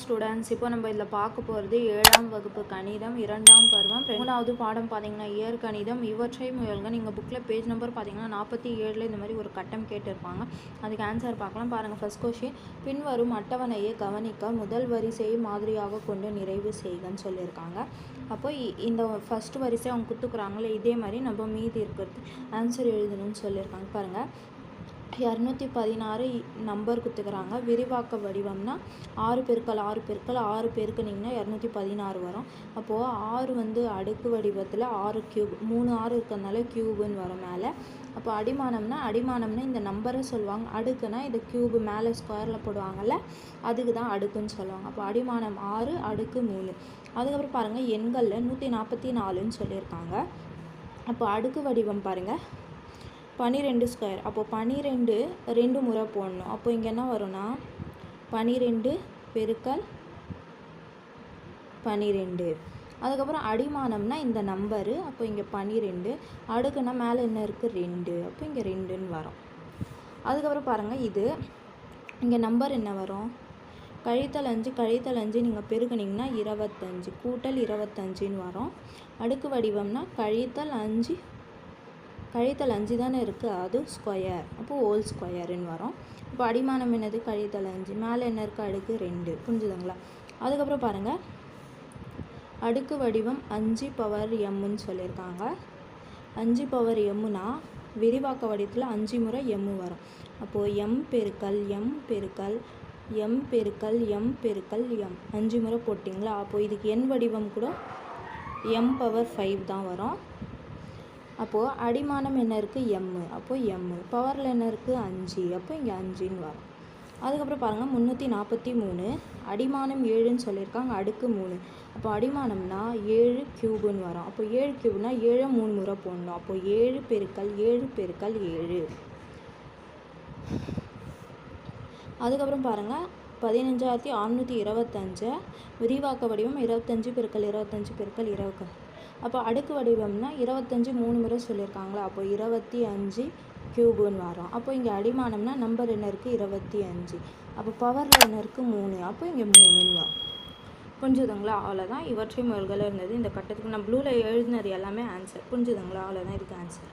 Students, இப்போ நம்ம இதில் பார்க்க போகிறது 7ஆம் வகுப்பு கணிதம் 2ஆம் பருவம் 3வது பாடம் பார்த்தீங்கன்னா இயற்கணிதம். இவற்றை முயல்கள் நீங்கள் புக்கில் பேஜ் நம்பர் பார்த்தீங்கன்னா 47 இந்த மாதிரி ஒரு கட்டம் கேட்டிருப்பாங்க. அதுக்கு ஆன்சர் பார்க்கலாம் பாருங்கள். ஃபர்ஸ்ட் கொஸ்டின், பின்வரும் அட்டவணையை கவனிக்க முதல் வரிசையை மாதிரியாக கொண்டு நிறைவு செய்கன்னு சொல்லியிருக்காங்க. அப்போ இந்த ஃபஸ்ட் வரிசை அவங்க கொடுத்துக்குறாங்களே, இதே மாதிரி நம்ம மீதி இருக்கிறது ஆன்சர் எழுதணும்னு சொல்லியிருக்காங்க. பாருங்கள், 216 நம்பர் கொடுத்துக்கிறாங்க. விரிவாக்க வடிவம்னா 6 பெருக்கல் 6 பெருக்கல் 6 பெருக்குனிங்கன்னா 216 வரும். அப்போது 6 வந்து அடுக்கு வடிவத்தில் 6 கியூப், 3 6 இருக்கிறதுனால கியூபுன்னு வரும் மேலே. அப்போ அடிமானம்னா இந்த நம்பரை சொல்லுவாங்க. அடுக்குனா இது கியூபு மேலே ஸ்கொயரில் போடுவாங்கள்ல, அதுக்கு தான் அடுக்குன்னு சொல்லுவாங்க. அப்போ அடிமானம் 6 அடுக்கு 3. அதுக்கப்புறம் பாருங்கள், எண்களில் 144ன்னு சொல்லியிருக்காங்க. அப்போ அடுக்கு வடிவம் பாருங்கள், 12 ஸ்கொயர். அப்போது 12 2 முறை போடணும். அப்போ இங்கே என்ன வரும்னா 12 பெருக்கல் 12. அதுக்கப்புறம் அடிமானம்னா இந்த நம்பரு. அப்போ இங்கே 12, அடுக்குன்னா மேலே என்ன இருக்குது 2, அப்போ இங்கே 2ன்னு வரும். அதுக்கப்புறம் பாருங்கள், இது இங்கே நம்பர் என்ன வரும், கழித்தல் 5 கழித்தல் 5 நீங்கள் பெருக்குனிங்கன்னா 25 கூட்டல் 25ன்னு வரும். அடுக்கு வடிவம்னா கழித்தல் 5 தானே இருக்குது, அது ஸ்கொயர், அப்போது ஹோல் ஸ்கொயருன்னு வரும். இப்போ அடிமானம் என்னது கழித்தல் 5, மேலே என்ன இருக்குது அடுக்கு 2. புரிஞ்சுதுங்களா? அதுக்கப்புறம் பாருங்கள், அடுக்கு வடிவம் 5 பவர் எம்முன்னு சொல்லியிருக்காங்க. 5 பவர் எம்முனா விரிவாக்க வடிவத்தில் 5 முறை எம்மு வரும். அப்போது எம் பெருக்கல் எம் பெருக்கல் எம் பெருக்கல் எம் பெருக்கல் எம் 5 முறை போட்டிங்களா? அப்போது இதுக்கு எண் வடிவம் கூட எம் பவர் 5 தான் வரும். அப்போது அடிமானம் என்ன இருக்குது எம்மு, அப்போது எம்மு பவரில் என்ன இருக்குது 5, அப்போ இங்கே 5ன்னு வரும். அதுக்கப்புறம் பாருங்கள், 343 அடிமானம் 7ன்னு சொல்லியிருக்காங்க. அடுக்கு 3. அப்போ அடிமானம்னா 7 கியூபுன்னு வரும். அப்போ 7 கியூப்னா 7 3 முறை போடணும். அப்போது 7 பெருக்கல் 7 பெருக்கல் 7. அதுக்கப்புறம் பாருங்கள், 15625 விரிவாக்க வடிவம் 25 பெருக்கல் 25 பெருக்கல் 20. அப்போ அடுக்கு வடிவம்னா 25 3 முறை சொல்லியிருக்காங்களா? அப்போ 25 கியூபுன்னு வரும். அப்போ இங்கே அடிமானம்னா நம்பர் என்ன இருக்குது 25. அப்போ பவரில் என்ன இருக்குது 3, அப்போ இங்கே 3ன்னு வரும். புரிஞ்சுதுங்களா? அவ்வளோதான். இவற்றை முயல்கள் இருந்தது இந்த கட்டத்துக்கு. நான் ப்ளூவில் எழுதினது எல்லாமே ஆன்சர். புரிஞ்சுதுங்களா? அவ்வளோதான் இதுக்கு ஆன்சர்.